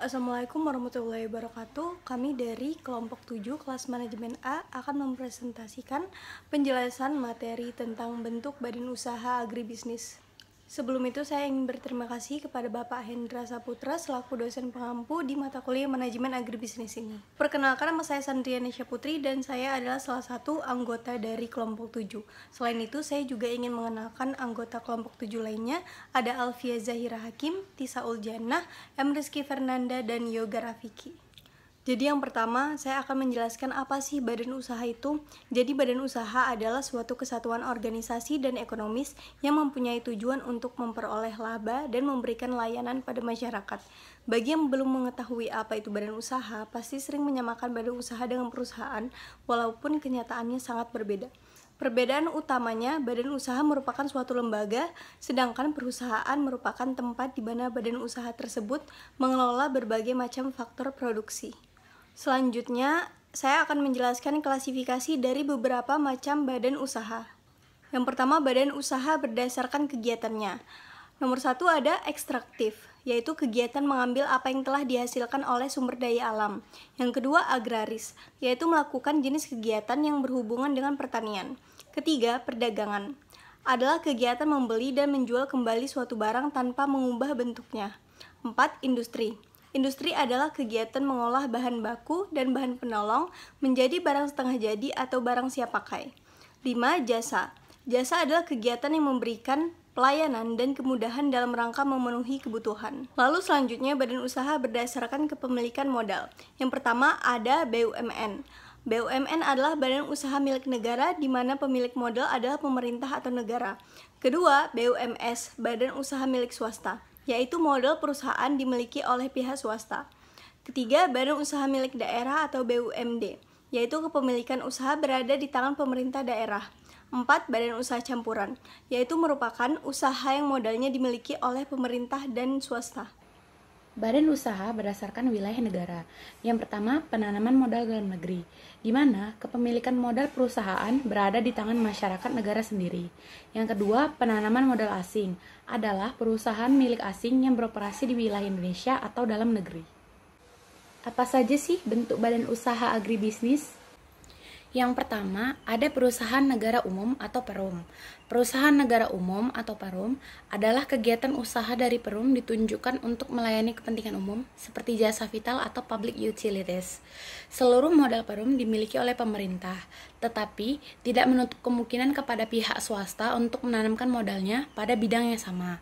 Assalamualaikum warahmatullahi wabarakatuh. Kami dari kelompok 7 kelas manajemen A akan mempresentasikan penjelasan materi tentang bentuk badan usaha agribisnis. Sebelum itu saya ingin berterima kasih kepada Bapak Hendra Saputra selaku dosen pengampu di mata kuliah manajemen agribisnis ini. Perkenalkan, nama saya Sandrianisha Putri dan saya adalah salah satu anggota dari kelompok 7. Selain itu, saya juga ingin mengenalkan anggota kelompok 7 lainnya, ada Alfia Zahira Hakim, Tisa Uljannah, M. Rizky Fernanda, dan Yoga Rafiki. Jadi yang pertama, saya akan menjelaskan apa sih badan usaha itu. Jadi badan usaha adalah suatu kesatuan organisasi dan ekonomis yang mempunyai tujuan untuk memperoleh laba dan memberikan layanan pada masyarakat. Bagi yang belum mengetahui apa itu badan usaha, pasti sering menyamakan badan usaha dengan perusahaan, walaupun kenyataannya sangat berbeda. Perbedaan utamanya, badan usaha merupakan suatu lembaga, sedangkan perusahaan merupakan tempat di mana badan usaha tersebut mengelola berbagai macam faktor produksi. Selanjutnya, saya akan menjelaskan klasifikasi dari beberapa macam badan usaha. Yang pertama, badan usaha berdasarkan kegiatannya. Nomor 1 ada ekstraktif, yaitu kegiatan mengambil apa yang telah dihasilkan oleh sumber daya alam. Yang kedua, agraris, yaitu melakukan jenis kegiatan yang berhubungan dengan pertanian. Ketiga, perdagangan, adalah kegiatan membeli dan menjual kembali suatu barang tanpa mengubah bentuknya. 4, industri. Industri adalah kegiatan mengolah bahan baku dan bahan penolong menjadi barang setengah jadi atau barang siap pakai. 5, jasa. Jasa adalah kegiatan yang memberikan pelayanan dan kemudahan dalam rangka memenuhi kebutuhan. Lalu selanjutnya, badan usaha berdasarkan kepemilikan modal. Yang pertama ada BUMN. BUMN adalah badan usaha milik negara di mana pemilik modal adalah pemerintah atau negara. Kedua, BUMS, badan usaha milik swasta, yaitu modal perusahaan dimiliki oleh pihak swasta. Ketiga, badan usaha milik daerah atau BUMD, yaitu kepemilikan usaha berada di tangan pemerintah daerah. 4, badan usaha campuran, yaitu merupakan usaha yang modalnya dimiliki oleh pemerintah dan swasta. Badan usaha berdasarkan wilayah negara. Yang pertama, penanaman modal dalam negeri, di mana kepemilikan modal perusahaan berada di tangan masyarakat negara sendiri. Yang kedua, penanaman modal asing, adalah perusahaan milik asing yang beroperasi di wilayah Indonesia atau dalam negeri. Apa saja sih bentuk badan usaha agribisnis? Yang pertama, ada perusahaan negara umum atau Perum. Perusahaan negara umum atau Perum adalah kegiatan usaha dari Perum ditunjukkan untuk melayani kepentingan umum seperti jasa vital atau public utilities. Seluruh modal Perum dimiliki oleh pemerintah, tetapi tidak menutup kemungkinan kepada pihak swasta untuk menanamkan modalnya pada bidang yang sama.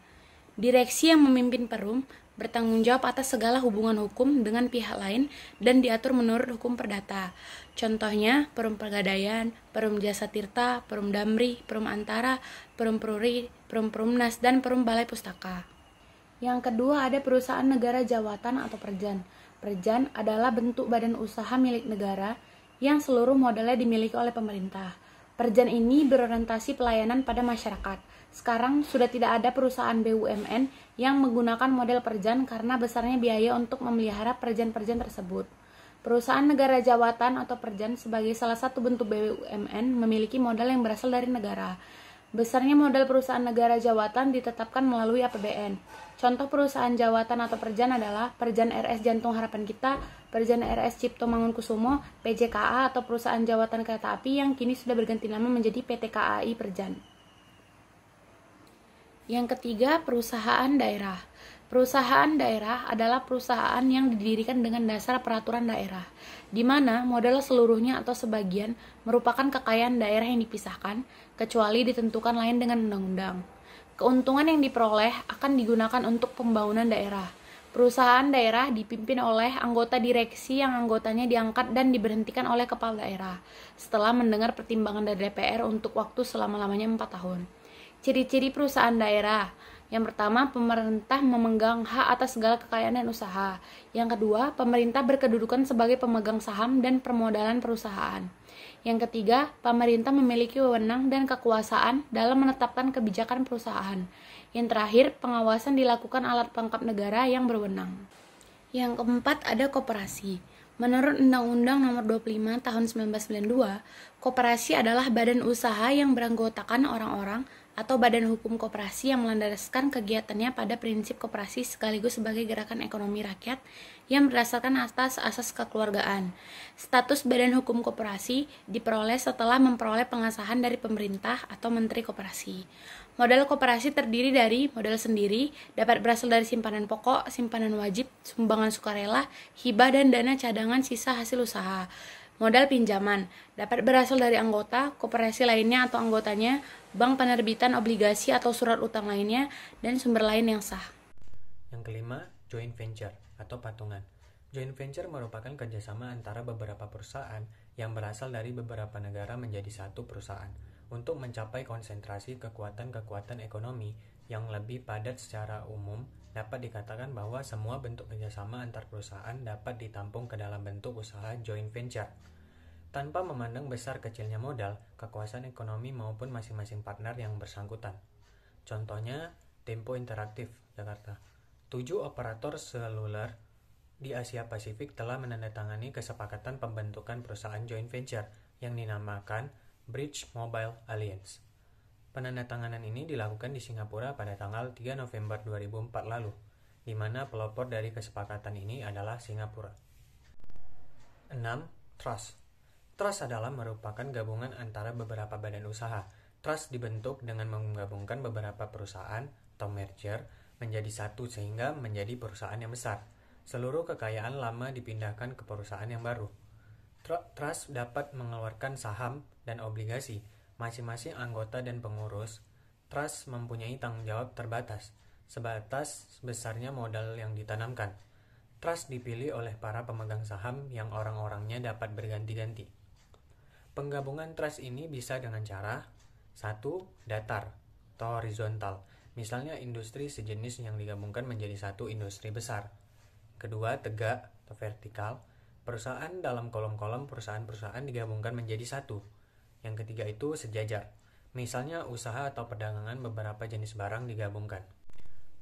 Direksi yang memimpin Perum bertanggung jawab atas segala hubungan hukum dengan pihak lain dan diatur menurut hukum perdata. Contohnya, Perum Pegadaian, Perum Jasa Tirta, Perum Damri, Perum Antara, Perum Pruri, Perum Perumnas, dan Perum Balai Pustaka. Yang kedua ada perusahaan negara jawatan atau Perjan. Perjan adalah bentuk badan usaha milik negara yang seluruh modalnya dimiliki oleh pemerintah. Perjan ini berorientasi pelayanan pada masyarakat. Sekarang sudah tidak ada perusahaan BUMN yang menggunakan model perjan karena besarnya biaya untuk memelihara perjan-perjan tersebut. Perusahaan negara jawatan atau perjan sebagai salah satu bentuk BUMN memiliki modal yang berasal dari negara. Besarnya modal perusahaan negara jawatan ditetapkan melalui APBN. Contoh perusahaan jawatan atau perjan adalah Perjan RS Jantung Harapan Kita, Perjan RS Cipto Mangunkusumo, PJKA atau perusahaan jawatan kereta api yang kini sudah berganti nama menjadi PT KAI Perjan. Yang ketiga, perusahaan daerah. Perusahaan daerah adalah perusahaan yang didirikan dengan dasar peraturan daerah, di mana modal seluruhnya atau sebagian merupakan kekayaan daerah yang dipisahkan, kecuali ditentukan lain dengan undang-undang. Keuntungan yang diperoleh akan digunakan untuk pembangunan daerah. Perusahaan daerah dipimpin oleh anggota direksi yang anggotanya diangkat dan diberhentikan oleh kepala daerah, setelah mendengar pertimbangan dari DPR untuk waktu selama-lamanya 4 tahun. Ciri-ciri perusahaan daerah. Yang pertama, pemerintah memegang hak atas segala kekayaan dan usaha. Yang kedua, pemerintah berkedudukan sebagai pemegang saham dan permodalan perusahaan. Yang ketiga, pemerintah memiliki wewenang dan kekuasaan dalam menetapkan kebijakan perusahaan. Yang terakhir, pengawasan dilakukan alat pelengkap negara yang berwenang. Yang keempat, ada koperasi. Menurut Undang-Undang Nomor 25 Tahun 1992, koperasi adalah badan usaha yang beranggotakan orang-orang atau badan hukum koperasi yang melandaskan kegiatannya pada prinsip koperasi sekaligus sebagai gerakan ekonomi rakyat yang berdasarkan atas asas kekeluargaan. Status badan hukum koperasi diperoleh setelah memperoleh pengesahan dari pemerintah atau menteri koperasi. Modal koperasi terdiri dari modal sendiri, dapat berasal dari simpanan pokok, simpanan wajib, sumbangan sukarela, hibah dan dana cadangan sisa hasil usaha. Modal pinjaman dapat berasal dari anggota, koperasi lainnya atau anggotanya, bank penerbitan obligasi atau surat utang lainnya, dan sumber lain yang sah. Yang kelima, joint venture atau patungan. Joint venture merupakan kerjasama antara beberapa perusahaan yang berasal dari beberapa negara menjadi satu perusahaan untuk mencapai konsentrasi kekuatan-kekuatan ekonomi yang lebih padat. Secara umum, dapat dikatakan bahwa semua bentuk kerjasama antar perusahaan dapat ditampung ke dalam bentuk usaha joint venture. Tanpa memandang besar kecilnya modal, kekuasaan ekonomi maupun masing-masing partner yang bersangkutan. Contohnya, Tempo Interaktif, Jakarta. 7 operator seluler di Asia Pasifik telah menandatangani kesepakatan pembentukan perusahaan joint venture yang dinamakan Bridge Mobile Alliance. Penandatanganan ini dilakukan di Singapura pada tanggal 3 November 2004 lalu, di mana pelopor dari kesepakatan ini adalah Singapura. 6. Trust. Trust adalah merupakan gabungan antara beberapa badan usaha. Trust dibentuk dengan menggabungkan beberapa perusahaan atau merger menjadi satu sehingga menjadi perusahaan yang besar. Seluruh kekayaan lama dipindahkan ke perusahaan yang baru. Trust dapat mengeluarkan saham dan obligasi. Masing-masing anggota dan pengurus trust mempunyai tanggung jawab terbatas, sebatas besarnya modal yang ditanamkan. Trust dipilih oleh para pemegang saham yang orang-orangnya dapat berganti-ganti. Penggabungan trust ini bisa dengan cara 1. Datar atau horizontal, misalnya industri sejenis yang digabungkan menjadi satu industri besar. Kedua, tegak atau vertikal, perusahaan dalam kolom-kolom perusahaan-perusahaan digabungkan menjadi satu. Yang ketiga itu sejajar, misalnya usaha atau perdagangan beberapa jenis barang digabungkan.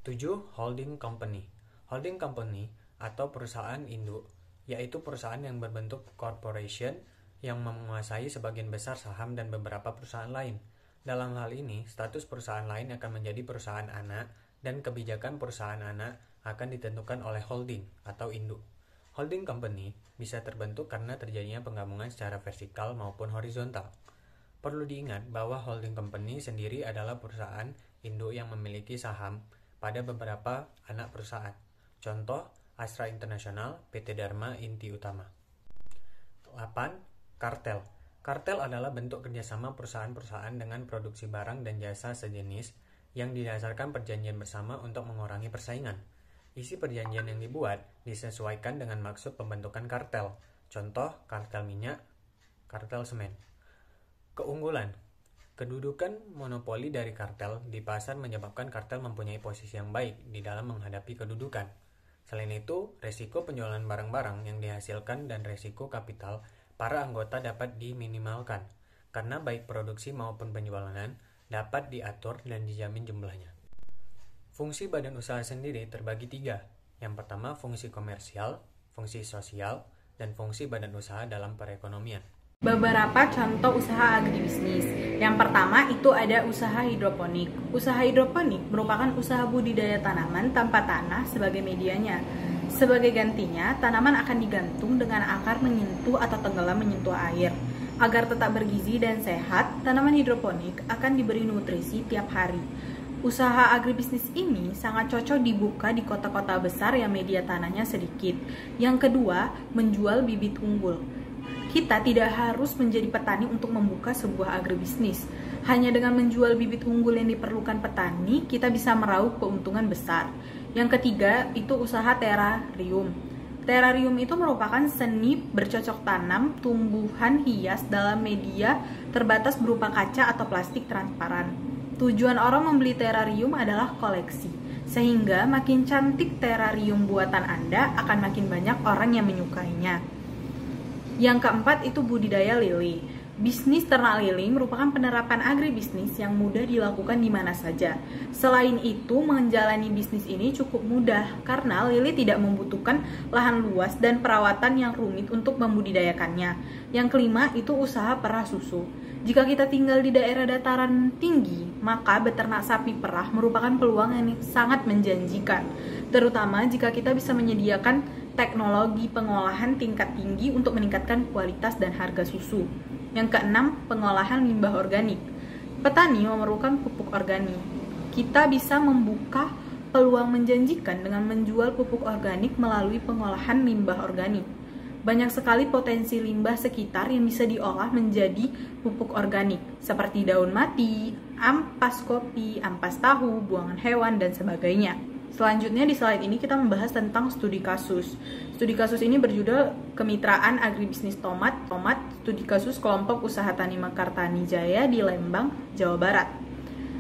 7. Holding company. Holding company atau perusahaan induk, yaitu perusahaan yang berbentuk corporation yang menguasai sebagian besar saham dan beberapa perusahaan lain. Dalam hal ini, status perusahaan lain akan menjadi perusahaan anak dan kebijakan perusahaan anak akan ditentukan oleh holding atau induk. Holding company bisa terbentuk karena terjadinya penggabungan secara vertikal maupun horizontal. Perlu diingat bahwa holding company sendiri adalah perusahaan induk yang memiliki saham pada beberapa anak perusahaan. Contoh, Astra International, PT Dharma Inti Utama. 8. Kartel. Kartel adalah bentuk kerjasama perusahaan-perusahaan dengan produksi barang dan jasa sejenis yang didasarkan perjanjian bersama untuk mengurangi persaingan. Isi perjanjian yang dibuat disesuaikan dengan maksud pembentukan kartel. Contoh, kartel minyak, kartel semen. Keunggulan. Kedudukan monopoli dari kartel di pasar menyebabkan kartel mempunyai posisi yang baik di dalam menghadapi kedudukan. Selain itu, resiko penjualan barang-barang yang dihasilkan dan resiko kapital para anggota dapat diminimalkan, karena baik produksi maupun penjualan dapat diatur dan dijamin jumlahnya. Fungsi badan usaha sendiri terbagi 3. Yang pertama, fungsi komersial, fungsi sosial, dan fungsi badan usaha dalam perekonomian. Beberapa contoh usaha agribisnis. Yang pertama itu ada usaha hidroponik. Usaha hidroponik merupakan usaha budidaya tanaman tanpa tanah sebagai medianya. Sebagai gantinya, tanaman akan digantung dengan akar menyentuh atau tenggelam menyentuh air. Agar tetap bergizi dan sehat, tanaman hidroponik akan diberi nutrisi tiap hari. Usaha agribisnis ini sangat cocok dibuka di kota-kota besar yang media tanahnya sedikit. Yang kedua, menjual bibit unggul. Kita tidak harus menjadi petani untuk membuka sebuah agribisnis. Hanya dengan menjual bibit unggul yang diperlukan petani, kita bisa meraup keuntungan besar. Yang ketiga, itu usaha terarium. Terarium itu merupakan seni bercocok tanam tumbuhan hias dalam media terbatas berupa kaca atau plastik transparan. Tujuan orang membeli terarium adalah koleksi, sehingga makin cantik terarium buatan Anda akan makin banyak orang yang menyukainya. Yang keempat itu budidaya lele. Bisnis ternak lele merupakan penerapan agribisnis yang mudah dilakukan di mana saja. Selain itu, menjalani bisnis ini cukup mudah karena lele tidak membutuhkan lahan luas dan perawatan yang rumit untuk membudidayakannya. Yang kelima itu usaha perah susu. Jika kita tinggal di daerah dataran tinggi, maka beternak sapi perah merupakan peluang yang sangat menjanjikan, terutama jika kita bisa menyediakan teknologi pengolahan tingkat tinggi untuk meningkatkan kualitas dan harga susu. Yang keenam, pengolahan limbah organik. Petani memerlukan pupuk organik. Kita bisa membuka peluang menjanjikan dengan menjual pupuk organik melalui pengolahan limbah organik. Banyak sekali potensi limbah sekitar yang bisa diolah menjadi pupuk organik, seperti daun mati, ampas kopi, ampas tahu, buangan hewan, dan sebagainya. Selanjutnya di slide ini kita membahas tentang studi kasus. Studi kasus ini berjudul Kemitraan Agribisnis Tomat, studi kasus kelompok usaha tani Mekartani Jaya di Lembang, Jawa Barat.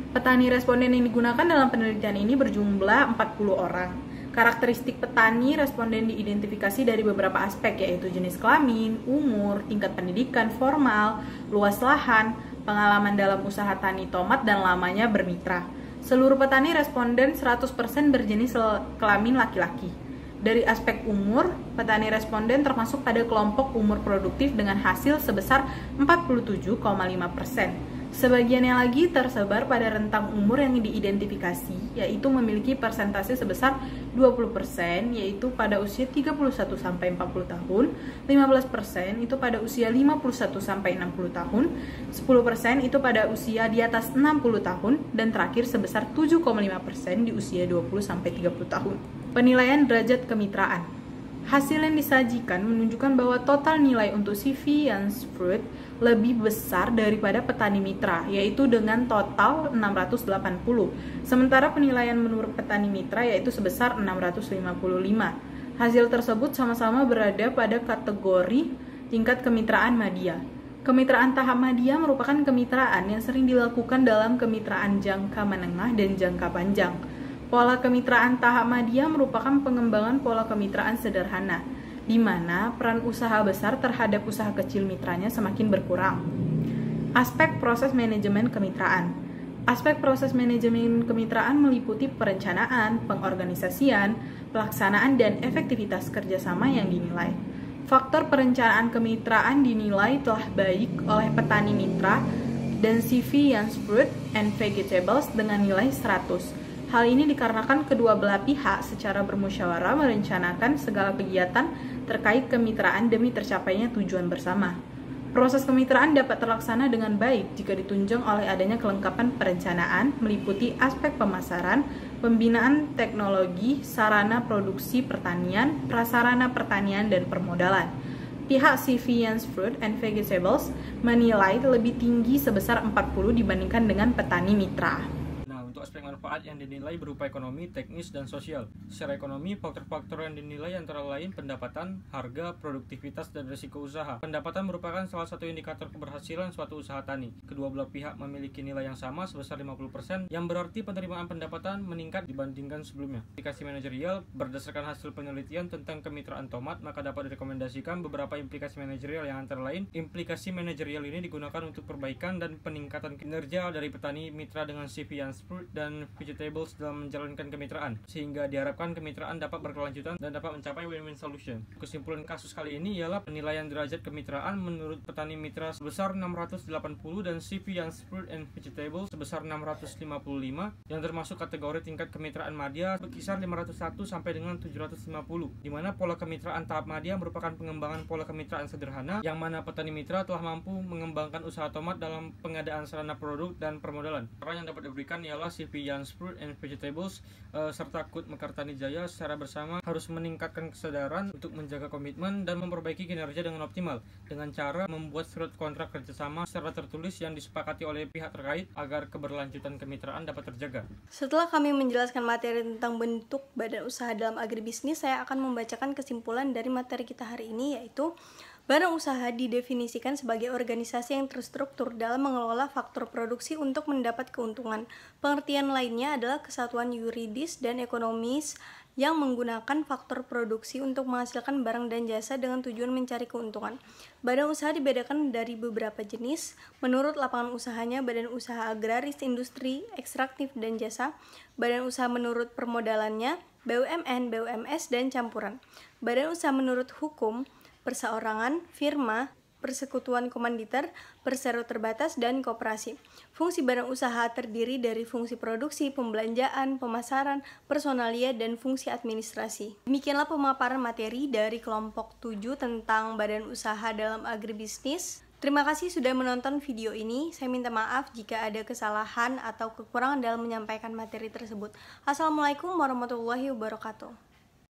Petani responden yang digunakan dalam penelitian ini berjumlah 40 orang. Karakteristik petani responden diidentifikasi dari beberapa aspek, yaitu jenis kelamin, umur, tingkat pendidikan formal, luas lahan, pengalaman dalam usaha tani tomat, dan lamanya bermitra. Seluruh petani responden 100% berjenis kelamin laki-laki. Dari aspek umur, petani responden termasuk pada kelompok umur produktif dengan hasil sebesar 47,5%. Sebagiannya lagi tersebar pada rentang umur yang diidentifikasi, yaitu memiliki persentase sebesar 20%, yaitu pada usia 31-40 tahun, 15% itu pada usia 51-60 tahun, 10% itu pada usia di atas 60 tahun, dan terakhir sebesar 7,5% di usia 20-30 tahun. Penilaian derajat kemitraan. Hasil yang disajikan menunjukkan bahwa total nilai untuk Science Fruit lebih besar daripada petani mitra, yaitu dengan total 680. Sementara penilaian menurut petani mitra yaitu sebesar 655. Hasil tersebut sama-sama berada pada kategori tingkat kemitraan madya. Kemitraan tahap madya merupakan kemitraan yang sering dilakukan dalam kemitraan jangka menengah dan jangka panjang. Pola kemitraan tahap madya merupakan pengembangan pola kemitraan sederhana, di mana peran usaha besar terhadap usaha kecil mitranya semakin berkurang. Aspek proses manajemen kemitraan. Aspek proses manajemen kemitraan meliputi perencanaan, pengorganisasian, pelaksanaan, dan efektivitas kerjasama yang dinilai. Faktor perencanaan kemitraan dinilai telah baik oleh petani mitra dan Science Fruit and Vegetables dengan nilai 100. Hal ini dikarenakan kedua belah pihak secara bermusyawarah merencanakan segala kegiatan terkait kemitraan demi tercapainya tujuan bersama. Proses kemitraan dapat terlaksana dengan baik jika ditunjang oleh adanya kelengkapan perencanaan meliputi aspek pemasaran, pembinaan teknologi, sarana produksi pertanian, prasarana pertanian, dan permodalan. Pihak Science Fruit and Vegetables menilai lebih tinggi sebesar 40 dibandingkan dengan petani mitra. Untuk aspek manfaat yang dinilai berupa ekonomi, teknis, dan sosial. Secara ekonomi, faktor-faktor yang dinilai antara lain pendapatan, harga, produktivitas, dan risiko usaha. Pendapatan merupakan salah satu indikator keberhasilan suatu usaha tani. Kedua belah pihak memiliki nilai yang sama sebesar 50%, yang berarti penerimaan pendapatan meningkat dibandingkan sebelumnya. Implikasi manajerial, berdasarkan hasil penelitian tentang kemitraan tomat, maka dapat direkomendasikan beberapa implikasi manajerial yang antara lain, implikasi manajerial ini digunakan untuk perbaikan dan peningkatan kinerja dari petani mitra dengan Science Fruit dan Vegetables dalam menjalankan kemitraan, sehingga diharapkan kemitraan dapat berkelanjutan dan dapat mencapai win-win solution. Kesimpulan kasus kali ini ialah penilaian derajat kemitraan menurut petani mitra sebesar 680 dan Science Fruit and Vegetables sebesar 655, yang termasuk kategori tingkat kemitraan madya berkisar 501 sampai dengan 750, di mana pola kemitraan tahap madya merupakan pengembangan pola kemitraan sederhana, yang mana petani mitra telah mampu mengembangkan usaha tomat dalam pengadaan sarana produk dan permodalan. Peran yang dapat diberikan ialah Science Fruit and Vegetables serta KUT Mekartani Jaya secara bersama harus meningkatkan kesadaran untuk menjaga komitmen dan memperbaiki kinerja dengan optimal dengan cara membuat surat kontrak kerjasama secara tertulis yang disepakati oleh pihak terkait agar keberlanjutan kemitraan dapat terjaga. Setelah kami menjelaskan materi tentang bentuk badan usaha dalam agribisnis, saya akan membacakan kesimpulan dari materi kita hari ini, yaitu badan usaha didefinisikan sebagai organisasi yang terstruktur dalam mengelola faktor produksi untuk mendapat keuntungan. Pengertian lainnya adalah kesatuan yuridis dan ekonomis yang menggunakan faktor produksi untuk menghasilkan barang dan jasa dengan tujuan mencari keuntungan. Badan usaha dibedakan dari beberapa jenis menurut lapangan usahanya: badan usaha agraris, industri, ekstraktif, dan jasa; badan usaha menurut permodalannya, BUMN, BUMS, dan campuran; badan usaha menurut hukum, perseorangan, firma, persekutuan komanditer, persero terbatas, dan koperasi. Fungsi badan usaha terdiri dari fungsi produksi, pembelanjaan, pemasaran, personalia, dan fungsi administrasi. Demikianlah pemaparan materi dari kelompok 7 tentang badan usaha dalam agribisnis. Terima kasih sudah menonton video ini. Saya minta maaf jika ada kesalahan atau kekurangan dalam menyampaikan materi tersebut. Assalamualaikum warahmatullahi wabarakatuh.